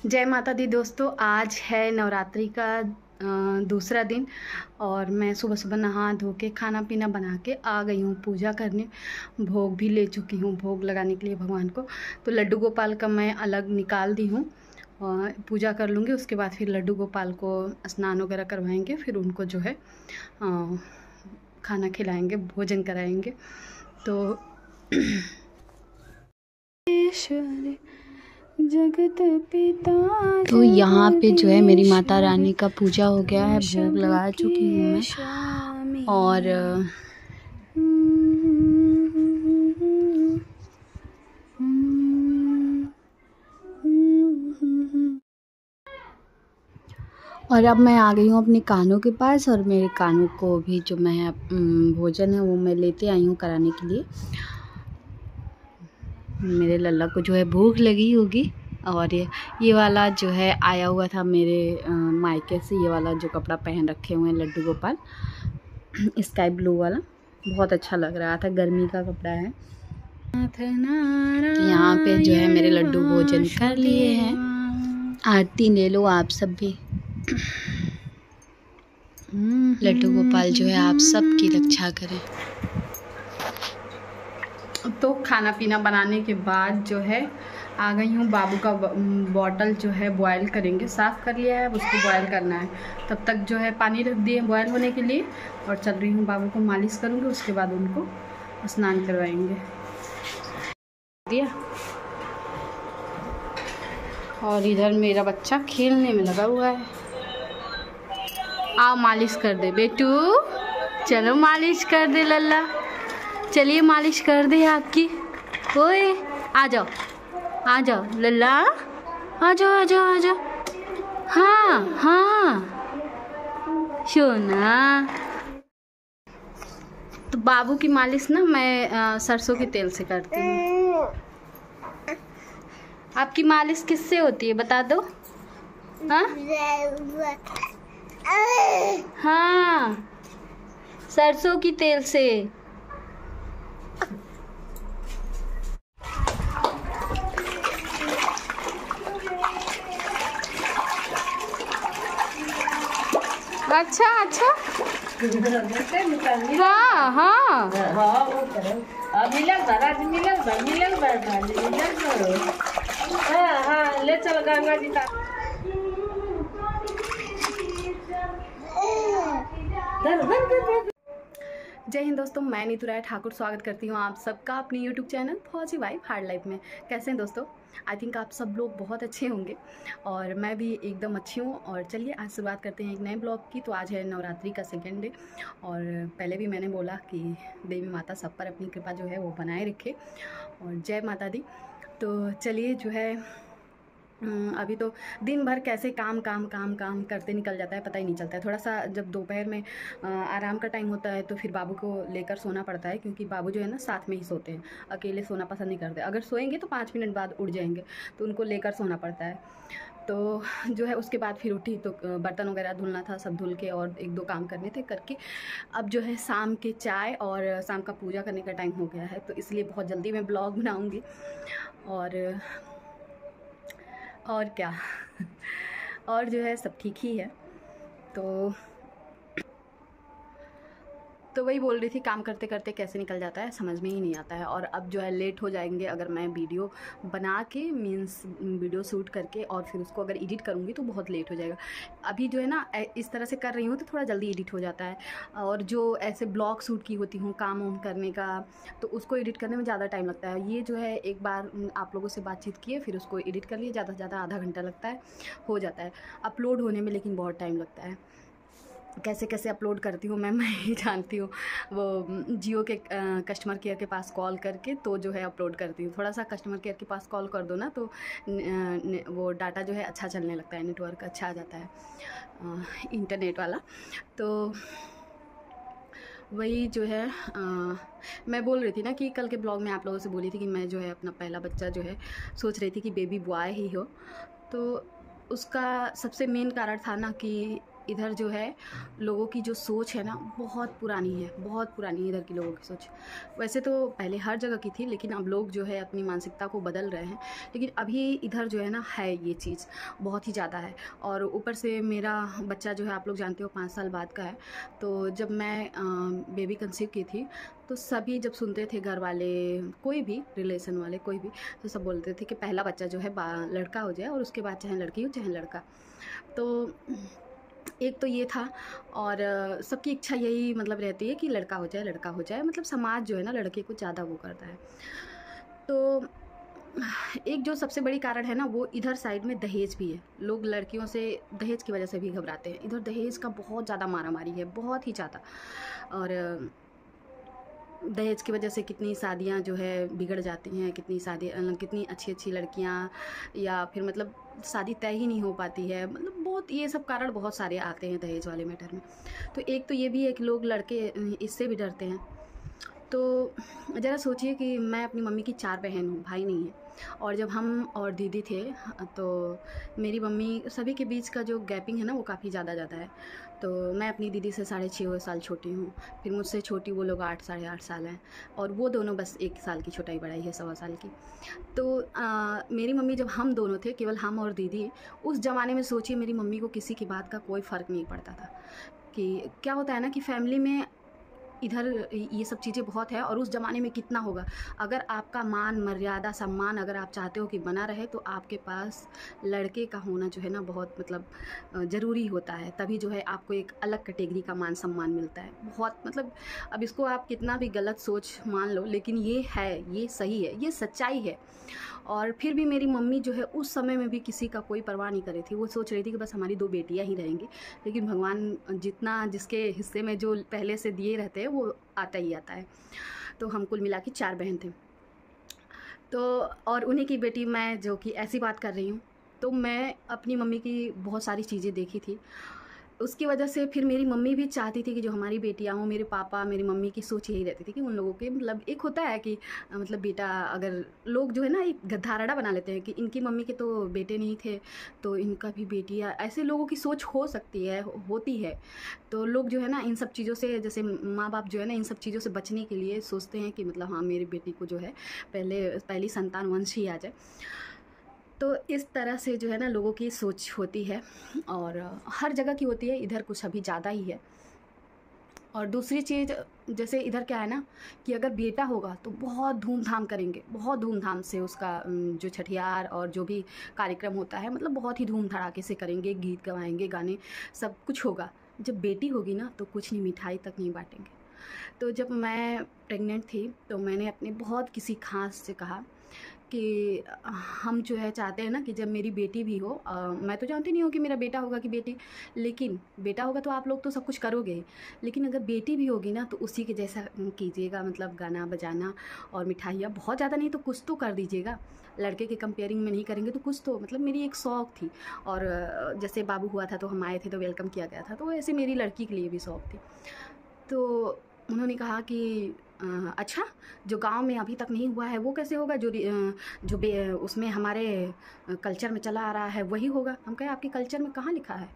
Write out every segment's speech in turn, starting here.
जय माता दी दोस्तों। आज है नवरात्रि का दूसरा दिन और मैं सुबह सुबह नहा धो के खाना पीना बना के आ गई हूँ पूजा करने। भोग भी ले चुकी हूँ भोग लगाने के लिए भगवान को। तो लड्डू गोपाल का मैं अलग निकाल दी हूँ और पूजा कर लूँगी। उसके बाद फिर लड्डू गोपाल को स्नान वगैरह करवाएंगे, फिर उनको जो है खाना खिलाएंगे, भोजन कराएंगे। तो जगत पिता। तो यहाँ पे जो है मेरी माता रानी का पूजा हो गया है, भोग लगा चुकी हूँ मैं। और अब मैं आ गई हूँ अपनी कानों के पास और मेरे कानों को भी जो मैं भोजन है वो मैं लेते आई हूँ कराने के लिए। मेरे लल्ला को जो है भूख लगी होगी। और ये वाला जो है आया हुआ था मेरे मायके से, ये वाला जो कपड़ा पहन रखे हुए हैं लड्डू गोपाल, स्काई ब्लू वाला, बहुत अच्छा लग रहा था, गर्मी का कपड़ा है। तो यहाँ पे जो है मेरे लड्डू भोजन कर लिए हैं। आरती ले लो आप सब भी। लड्डू गोपाल जो है आप सबकी रक्षा करें। तो खाना पीना बनाने के बाद जो है आ गई हूँ। बाबू का बॉटल जो है बॉयल करेंगे, साफ़ कर लिया है, उसको बॉयल करना है। तब तक जो है पानी रख दिए बॉयल होने के लिए और चल रही हूँ। बाबू को मालिश करूँगी, उसके बाद उनको स्नान करवाएंगे। दिया। और इधर मेरा बच्चा खेलने में लगा हुआ है। आओ मालिश कर दे बेटू, चलो मालिश कर दे लल्ला, चलिए मालिश कर दे आपकी। ओए आ जाओ आ जाओ लल्ला, आ जाओ आ जाओ आ जाओ। हाँ हाँ सोना। तो बाबू की मालिश ना मैं सरसों के तेल से करती हूँ। आपकी मालिश किससे होती है बता दो। हाँ हाँ सरसों की तेल से। अच्छा अच्छा हाँ हाँ हाँ ले चल गंगा जी का। जय हिंद दोस्तों, मैं नीतू राय ठाकुर स्वागत करती हूँ आप सबका अपने YouTube चैनल फौजी वाइफ हार्ड लाइफ में। कैसे हैं दोस्तों? आई थिंक आप सब लोग बहुत अच्छे होंगे और मैं भी एकदम अच्छी हूँ। और चलिए आज शुरुआत करते हैं एक नए ब्लॉग की। तो आज है नवरात्रि का सेकेंड डे और पहले भी मैंने बोला कि देवी माता सब पर अपनी कृपा जो है वो बनाए रखे और जय माता दी। तो चलिए जो है अभी तो दिन भर कैसे काम काम काम काम करते निकल जाता है, पता ही नहीं चलता है। थोड़ा सा जब दोपहर में आराम का टाइम होता है तो फिर बाबू को लेकर सोना पड़ता है, क्योंकि बाबू जो है ना साथ में ही सोते हैं, अकेले सोना पसंद नहीं करते। अगर सोएंगे तो 5 मिनट बाद उठ जाएंगे, तो उनको लेकर सोना पड़ता है। तो जो है उसके बाद फिर उठी तो बर्तन वगैरह धुलना था, सब धुल के और 1-2 काम करने थे करके अब जो है शाम के चाय और शाम का पूजा करने का टाइम हो गया है। तो इसलिए बहुत जल्दी मैं ब्लॉग बनाऊँगी और क्या और जो है सब ठीक ही है। तो वही बोल रही थी, काम करते करते कैसे निकल जाता है समझ में ही नहीं आता है। और अब जो है लेट हो जाएंगे अगर मैं वीडियो बना के मीन्स वीडियो शूट करके और फिर उसको अगर एडिट करूँगी तो बहुत लेट हो जाएगा। अभी जो है ना इस तरह से कर रही हूँ तो थोड़ा जल्दी एडिट हो जाता है। और जो ऐसे ब्लॉग शूट की होती हूँ काम वाम करने का, तो उसको एडिट करने में ज़्यादा टाइम लगता है। ये जो है एक बार आप लोगों से बातचीत किए फिर उसको एडिट कर लिए, ज़्यादा से ज़्यादा आधा घंटा लगता है, हो जाता है। अपलोड होने में लेकिन बहुत टाइम लगता है। कैसे कैसे अपलोड करती हूँ मैं ही जानती हूँ। वो जियो के कस्टमर केयर के पास कॉल करके तो जो है अपलोड करती हूँ। थोड़ा सा कस्टमर केयर के पास कॉल कर दो ना तो वो डाटा जो है अच्छा चलने लगता है, नेटवर्क अच्छा आ जाता है, इंटरनेट वाला। तो वही जो है मैं बोल रही थी ना कि कल के ब्लॉग में आप लोगों से बोली थी कि मैं जो है अपना पहला बच्चा जो है सोच रही थी कि बेबी बॉय ही हो। तो उसका सबसे मेन कारण था ना कि इधर जो है लोगों की जो सोच है ना बहुत पुरानी है, बहुत पुरानी है इधर की लोगों की सोच। वैसे तो पहले हर जगह की थी, लेकिन अब लोग जो है अपनी मानसिकता को बदल रहे हैं। लेकिन अभी इधर जो है ना है ये चीज़ बहुत ही ज़्यादा है। और ऊपर से मेरा बच्चा जो है आप लोग जानते हो 5 साल बाद का है। तो जब मैं बेबी कंसीव की थी तो सभी जब सुनते थे घर वाले, कोई भी रिलेशन वाले कोई भी, तो सब बोलते थे कि पहला बच्चा जो है लड़का हो जाए और उसके बाद चाहे लड़की हो चाहे लड़का। तो एक तो ये था। और सबकी इच्छा यही मतलब रहती है कि लड़का हो जाए, लड़का हो जाए। मतलब समाज जो है ना लड़के को ज़्यादा वो करता है। तो एक जो सबसे बड़ी कारण है ना वो इधर साइड में दहेज भी है। लोग लड़कियों से दहेज की वजह से भी घबराते हैं। इधर दहेज का बहुत ज़्यादा मारामारी है, बहुत ही ज़्यादा। और दहेज की वजह से कितनी शादियां जो है बिगड़ जाती हैं, कितनी अच्छी अच्छी लड़कियां, या फिर मतलब शादी तय ही नहीं हो पाती है। मतलब बहुत ये सब कारण बहुत सारे आते हैं दहेज वाले मैटर में। तो एक तो ये भी है कि लोग लड़के इससे भी डरते हैं। तो ज़रा सोचिए कि मैं अपनी मम्मी की 4 बहन हूँ, भाई नहीं है। और जब हम और दीदी थे तो मेरी मम्मी, सभी के बीच का जो गैपिंग है ना वो काफ़ी ज़्यादा है। तो मैं अपनी दीदी से 6.5 साल छोटी हूँ। फिर मुझसे छोटी वो लोग 8 साढ़े 8 साल हैं। और वो दोनों बस 1 साल की छोटाई बढ़ाई है, 1.25 साल की। तो मेरी मम्मी, जब हम दोनों थे केवल हम और दीदी, उस ज़माने में सोचिए मेरी मम्मी को किसी की बात का कोई फ़र्क नहीं पड़ता था। कि क्या होता है ना कि फैमिली में इधर ये सब चीज़ें बहुत है। और उस ज़माने में कितना होगा, अगर आपका मान मर्यादा सम्मान अगर आप चाहते हो कि बना रहे तो आपके पास लड़के का होना जो है ना बहुत मतलब ज़रूरी होता है। तभी जो है आपको एक अलग कैटेगरी का मान सम्मान मिलता है। बहुत मतलब अब इसको आप कितना भी गलत सोच मान लो, लेकिन ये है, ये सही है, ये सच्चाई है। और फिर भी मेरी मम्मी जो है उस समय में भी किसी का कोई परवाह नहीं कर रही थी। वो सोच रही थी कि बस हमारी 2 बेटियां ही रहेंगी। लेकिन भगवान जितना जिसके हिस्से में जो पहले से दिए रहते हैं वो आता ही आता है। तो हम कुल मिला के 4 बहन थे। तो और उन्हीं की बेटी मैं, जो कि ऐसी बात कर रही हूँ। तो मैं अपनी मम्मी की बहुत सारी चीज़ें देखी थी। उसकी वजह से फिर मेरी मम्मी भी चाहती थी कि जो हमारी बेटियाँ हों। मेरे पापा, मेरी मम्मी की सोच यही रहती थी कि उन लोगों के मतलब एक होता है कि मतलब बेटा, अगर लोग जो है ना एक धारणा बना लेते हैं कि इनकी मम्मी के तो बेटे नहीं थे तो इनका भी बेटियाँ, ऐसे लोगों की सोच हो सकती है, होती है। तो लोग जो है ना इन सब चीज़ों से, जैसे माँ बाप जो है ना इन सब चीज़ों से बचने के लिए सोचते हैं कि मतलब हाँ मेरी बेटी को जो है पहली संतान वंश ही आ जाए। तो इस तरह से जो है ना लोगों की सोच होती है। और हर जगह की होती है, इधर कुछ अभी ज़्यादा ही है। और दूसरी चीज़, जैसे इधर क्या है ना कि अगर बेटा होगा तो बहुत धूमधाम करेंगे, बहुत धूमधाम से उसका जो छठियार और जो भी कार्यक्रम होता है मतलब बहुत ही धूम धड़ाके से करेंगे, गीत गवाएंगे, गाने सब कुछ होगा। जब बेटी होगी ना तो कुछ नहीं, मिठाई तक नहीं बांटेंगे। तो जब मैं प्रेग्नेंट थी तो मैंने अपने बहुत किसी खास से कहा कि हम जो है चाहते हैं ना कि जब मेरी बेटी भी हो, मैं तो जानती नहीं हूँ कि मेरा बेटा होगा कि बेटी, लेकिन बेटा होगा तो आप लोग तो सब कुछ करोगे ही, लेकिन अगर बेटी भी होगी ना तो उसी के जैसा कीजिएगा। मतलब गाना बजाना और मिठाइयाँ बहुत ज़्यादा नहीं तो कुछ तो कर दीजिएगा। लड़के के कंपेयरिंग में नहीं करेंगे तो कुछ तो, मतलब मेरी एक शौक़ थी। और जैसे बाबू हुआ था तो हम आए थे तो वेलकम किया गया था, तो ऐसे मेरी लड़की के लिए भी शौक़ थी। तो उन्होंने कहा कि अच्छा, जो गांव में अभी तक नहीं हुआ है वो कैसे होगा, उसमें हमारे कल्चर में चला आ रहा है वही होगा। हम कहे आपके कल्चर में कहाँ लिखा है?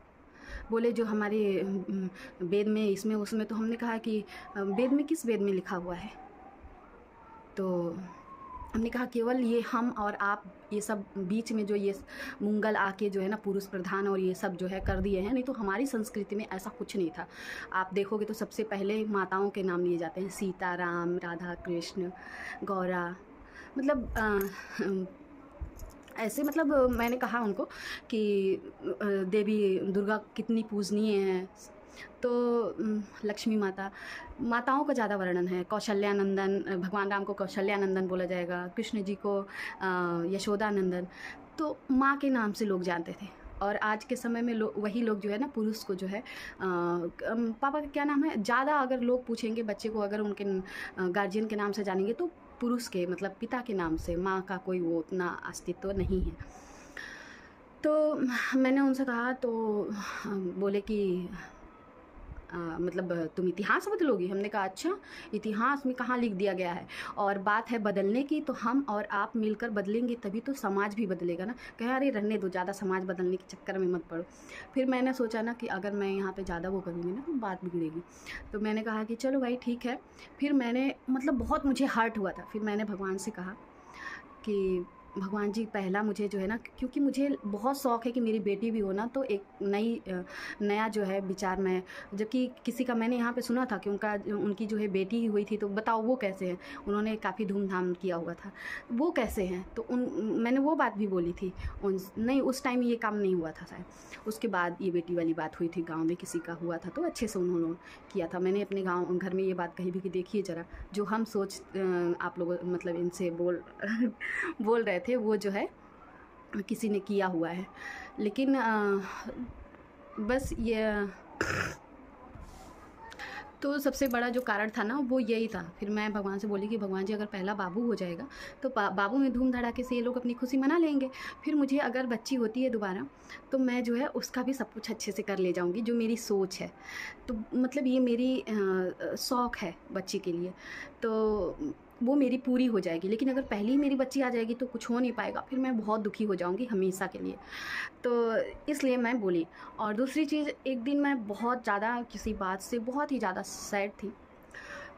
बोले जो हमारे वेद में इसमें उसमें। तो हमने कहा कि वेद में, किस वेद में लिखा हुआ है? तो हमने कहा केवल ये हम और आप, ये सब बीच में जो ये मुंगल आके जो है ना पुरुष प्रधान और ये सब जो है कर दिए हैं, नहीं तो हमारी संस्कृति में ऐसा कुछ नहीं था। आप देखोगे तो सबसे पहले माताओं के नाम लिए जाते हैं, सीता, राम, राधा, कृष्ण, गौरा। मतलब ऐसे मतलब मैंने कहा उनको कि देवी दुर्गा कितनी पूजनीय है। तो लक्ष्मी माता, माताओं का ज़्यादा वर्णन है। कौशल्यानंदन, भगवान राम को कौशल्यानंदन बोला जाएगा, कृष्ण जी को यशोदानंदन। तो माँ के नाम से लोग जानते थे। और आज के समय में वही लोग जो है ना पुरुष को जो है पापा का क्या नाम है, ज़्यादा अगर लोग पूछेंगे बच्चे को, अगर उनके गार्जियन के नाम से जानेंगे तो पुरुष के मतलब पिता के नाम से, माँ का कोई वो उतना अस्तित्व नहीं है। तो मैंने उनसे कहा तो बोले कि मतलब तुम इतिहास बदलोगी? हमने कहा अच्छा, इतिहास में कहाँ लिख दिया गया है, और बात है बदलने की तो हम और आप मिलकर बदलेंगे तभी तो समाज भी बदलेगा ना। कहे अरे रहने दो, ज़्यादा समाज बदलने के चक्कर में मत पड़ो। फिर मैंने सोचा ना कि अगर मैं यहाँ पे ज़्यादा वो करूँगी ना तो बात बिगड़ेगी, तो मैंने कहा कि चलो भाई ठीक है। फिर मैंने मतलब बहुत मुझे हर्ट हुआ था, फिर मैंने भगवान से कहा कि भगवान जी पहला मुझे जो है ना, क्योंकि मुझे बहुत शौक़ है कि मेरी बेटी भी हो ना, तो एक नया जो है विचार मैं, जबकि किसी का मैंने यहाँ पे सुना था कि उनकी जो है बेटी ही हुई थी, तो बताओ वो कैसे हैं, उन्होंने काफ़ी धूमधाम किया हुआ था, वो कैसे हैं, तो मैंने वो बात भी बोली थी नहीं उस टाइम ये काम नहीं हुआ था शायद, उसके बाद ये बेटी वाली बात हुई थी, गाँव में किसी का हुआ था तो अच्छे से उन्होंने किया था। मैंने अपने गाँव घर में ये बात कही भी कि देखिए ज़रा जो हम सोच आप लोग मतलब इनसे बोल रहे थे वो जो है किसी ने किया हुआ है। लेकिन बस ये तो सबसे बड़ा जो कारण था ना वो यही था। फिर मैं भगवान से बोली कि भगवान जी अगर पहला बाबू हो जाएगा तो बाबू में धूम धड़ाके से ये लोग अपनी खुशी मना लेंगे, फिर मुझे अगर बच्ची होती है दोबारा तो मैं जो है उसका भी सब कुछ अच्छे से कर ले जाऊंगी, जो मेरी सोच है। तो मतलब ये मेरी शौक़ है बच्ची के लिए, तो वो मेरी पूरी हो जाएगी। लेकिन अगर पहली मेरी बच्ची आ जाएगी तो कुछ हो नहीं पाएगा, फिर मैं बहुत दुखी हो जाऊंगी हमेशा के लिए। तो इसलिए मैं बोली। और दूसरी चीज़, एक दिन मैं बहुत ज़्यादा किसी बात से बहुत ही ज़्यादा सैड थी,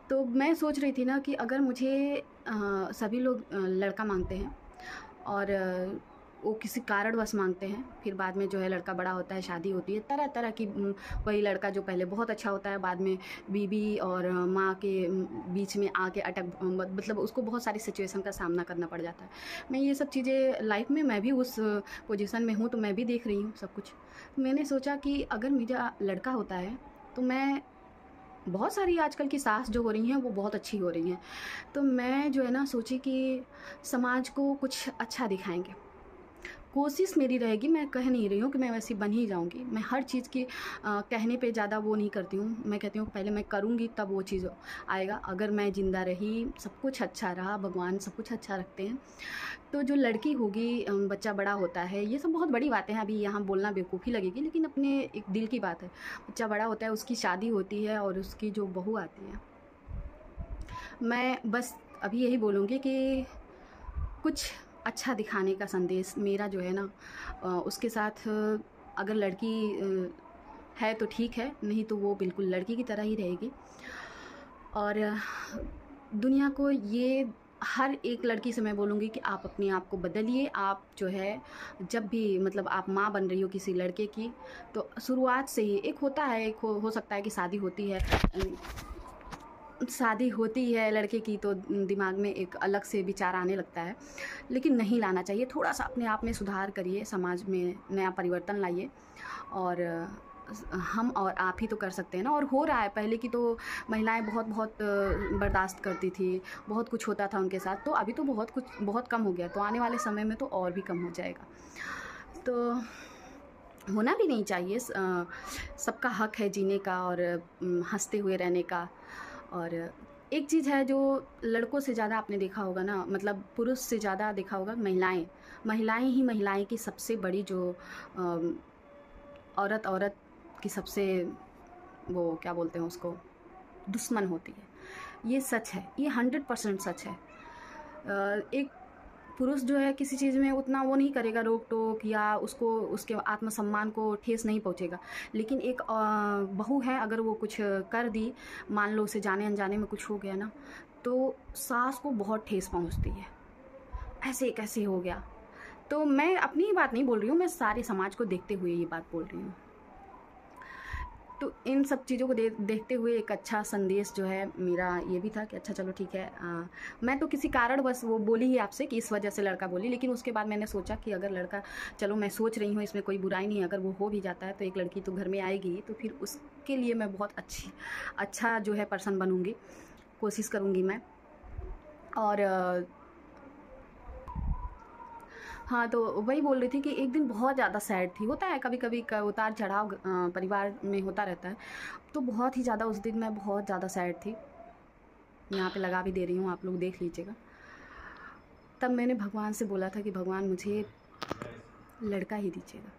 तो मैं सोच रही थी ना कि अगर मुझे सभी लोग लड़का मांगते हैं और वो किसी कारणवश मांगते हैं, फिर बाद में जो है लड़का बड़ा होता है, शादी होती है, तरह तरह की वही लड़का जो पहले बहुत अच्छा होता है बाद में बीवी और माँ के बीच में आके मतलब उसको बहुत सारी सिचुएशन का सामना करना पड़ जाता है। मैं ये सब चीज़ें लाइफ में मैं भी उस पोजीशन में हूँ, तो मैं भी देख रही हूँ सब कुछ। मैंने सोचा कि अगर मेरा लड़का होता है तो मैं, बहुत सारी आजकल की सास जो हो रही हैं वो बहुत अच्छी हो रही हैं, तो मैं जो है ना सोची कि समाज को कुछ अच्छा दिखाएंगे। कोशिश मेरी रहेगी, मैं कह नहीं रही हूँ कि मैं वैसी बन ही जाऊँगी। मैं हर चीज़ की कहने पे ज़्यादा वो नहीं करती हूँ। मैं कहती हूँ पहले मैं करूँगी तब वो चीज़ आएगा। अगर मैं ज़िंदा रही, सब कुछ अच्छा रहा, भगवान सब कुछ अच्छा रखते हैं, तो जो लड़की होगी, बच्चा बड़ा होता है, ये सब बहुत बड़ी बातें हैं, अभी यहाँ बोलना बेवकूफ़ी लगेगी, लेकिन अपने एक दिल की बात है। बच्चा बड़ा होता है, उसकी शादी होती है और उसकी जो बहू आती है, मैं बस अभी यही बोलूँगी कि कुछ अच्छा दिखाने का संदेश मेरा जो है ना, उसके साथ अगर लड़की है तो ठीक है, नहीं तो वो बिल्कुल लड़की की तरह ही रहेगी। और दुनिया को ये, हर एक लड़की से मैं बोलूँगी कि आप अपने आप को बदलिए। आप जो है जब भी मतलब आप माँ बन रही हो किसी लड़के की, तो शुरुआत से ही एक होता है, एक हो सकता है कि शादी होती है लड़के की तो दिमाग में एक अलग से विचार आने लगता है, लेकिन नहीं लाना चाहिए। थोड़ा सा अपने आप में सुधार करिए, समाज में नया परिवर्तन लाइए, और हम और आप ही तो कर सकते हैं ना। और हो रहा है, पहले की तो महिलाएं बहुत बर्दाश्त करती थी, बहुत कुछ होता था उनके साथ, तो अभी तो बहुत कम हो गया, तो आने वाले समय में तो और भी कम हो जाएगा। तो होना भी नहीं चाहिए, सबका हक है जीने का और हंसते हुए रहने का। और एक चीज़ है जो लड़कों से ज़्यादा आपने देखा होगा ना, मतलब पुरुष से ज़्यादा देखा होगा, महिलाएं की सबसे बड़ी जो औरत की सबसे, वो क्या बोलते हैं उसको, दुश्मन होती है। ये सच है, ये 100% सच है। एक पुरुष जो है किसी चीज़ में उतना वो नहीं करेगा, रोक टोक, या उसको उसके आत्मसम्मान को ठेस नहीं पहुंचेगा। लेकिन एक बहू है, अगर वो कुछ कर दी, मान लो उसे जाने अनजाने में कुछ हो गया ना, तो सास को बहुत ठेस पहुंचती है, ऐसे कैसे हो गया। तो मैं अपनी ही बात नहीं बोल रही हूँ, मैं सारे समाज को देखते हुए ये बात बोल रही हूँ। तो इन सब चीज़ों को देखते हुए एक अच्छा संदेश जो है मेरा ये भी था कि अच्छा चलो ठीक है, मैं तो किसी कारण बस वो बोली ही आपसे कि इस वजह से लड़का बोली, लेकिन उसके बाद मैंने सोचा कि अगर लड़का, चलो मैं सोच रही हूँ इसमें कोई बुराई नहीं है, अगर वो हो भी जाता है तो एक लड़की तो घर में आएगी, तो फिर उसके लिए मैं बहुत अच्छा जो है पर्सन बनूँगी, कोशिश करूँगी मैं। और हाँ, तो वही बोल रही थी कि एक दिन बहुत ज़्यादा सैड थी। होता है कभी-कभी उतार चढ़ाव परिवार में होता रहता है। तो बहुत ही ज़्यादा उस दिन मैं बहुत ज़्यादा सैड थी। यहाँ पे लगा भी दे रही हूँ, आप लोग देख लीजिएगा। तब मैंने भगवान से बोला था कि भगवान मुझे लड़का ही दीजिएगा।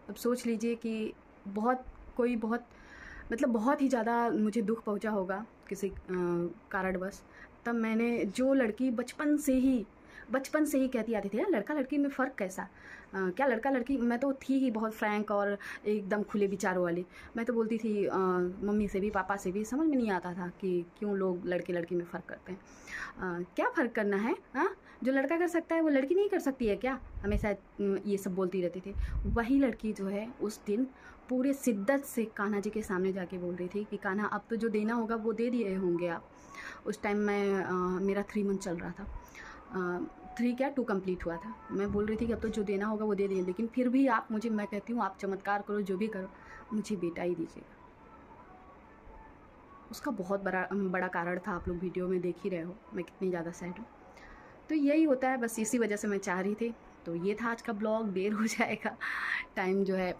अब सोच लीजिए कि बहुत कोई बहुत मतलब बहुत ही ज़्यादा मुझे दुख पहुंचा होगा किसी कारणवश, तब मैंने जो लड़की बचपन से ही कहती आती थी, यार लड़का लड़की में फ़र्क कैसा, क्या लड़का लड़की, मैं तो थी ही बहुत फ्रैंक और एकदम खुले विचारों वाली। मैं तो बोलती थी मम्मी से भी पापा से भी, समझ में नहीं आता था कि क्यों लोग लड़के लड़की में फ़र्क करते हैं। क्या फ़र्क करना है, हाँ जो लड़का कर सकता है वो लड़की नहीं कर सकती है क्या, हमेशा ये सब बोलती रहती थी। वही लड़की जो है उस दिन पूरे शिद्दत से कान्हा जी के सामने जाके बोल रही थी कि कान्हा अब तो जो देना होगा वो दे दिए होंगे आप। उस टाइम मैं मेरा 3 मंथ चल रहा था, 3 क्या 2 कंप्लीट हुआ था। मैं बोल रही थी कि अब तो जो देना होगा वो दे दिए, लेकिन फिर भी आप मुझे, मैं कहती हूँ आप चमत्कार करो जो भी करो, मुझे बेटा ही दीजिएगा। उसका बहुत बड़ा कारण था, आप लोग वीडियो में देख ही रहे हो मैं कितनी ज़्यादा सैड हूँ। तो यही होता है, बस इसी वजह से मैं चाह रही थी। तो ये था आज का ब्लॉग, देर हो जाएगा, टाइम जो है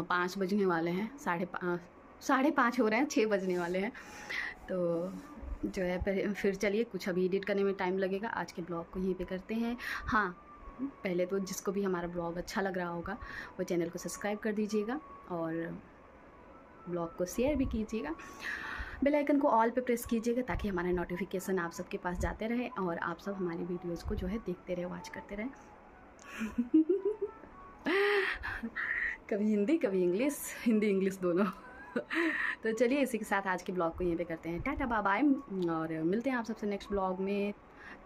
5 बजने वाले हैं, 5:30 हो रहे हैं, 6 बजने वाले हैं। तो जो है फिर चलिए, कुछ अभी एडिट करने में टाइम लगेगा, आज के ब्लॉग को यहीं पे करते हैं। हाँ, पहले तो जिसको भी हमारा ब्लॉग अच्छा लग रहा होगा वो चैनल को सब्सक्राइब कर दीजिएगा और ब्लॉग को शेयर भी कीजिएगा। बेल आइकन को ऑल पे प्रेस कीजिएगा ताकि हमारा नोटिफिकेशन आप सबके पास जाते रहे और आप सब हमारी वीडियोज़ को जो है देखते रहे, वॉच करते रहे। कभी हिंदी कभी इंग्लिश, हिंदी इंग्लिश दोनों। तो चलिए इसी के साथ आज के ब्लॉग को यहीं पे करते हैं, टाटा बाय बाय, और मिलते हैं आप सबसे नेक्स्ट ब्लॉग में।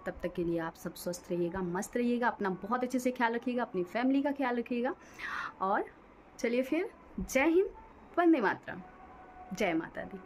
तब तक के लिए आप सब स्वस्थ रहिएगा, मस्त रहिएगा, अपना बहुत अच्छे से ख्याल रखिएगा, अपनी फैमिली का ख्याल रखिएगा। और चलिए फिर, जय हिंद, वंदे मातरम, जय माता दी।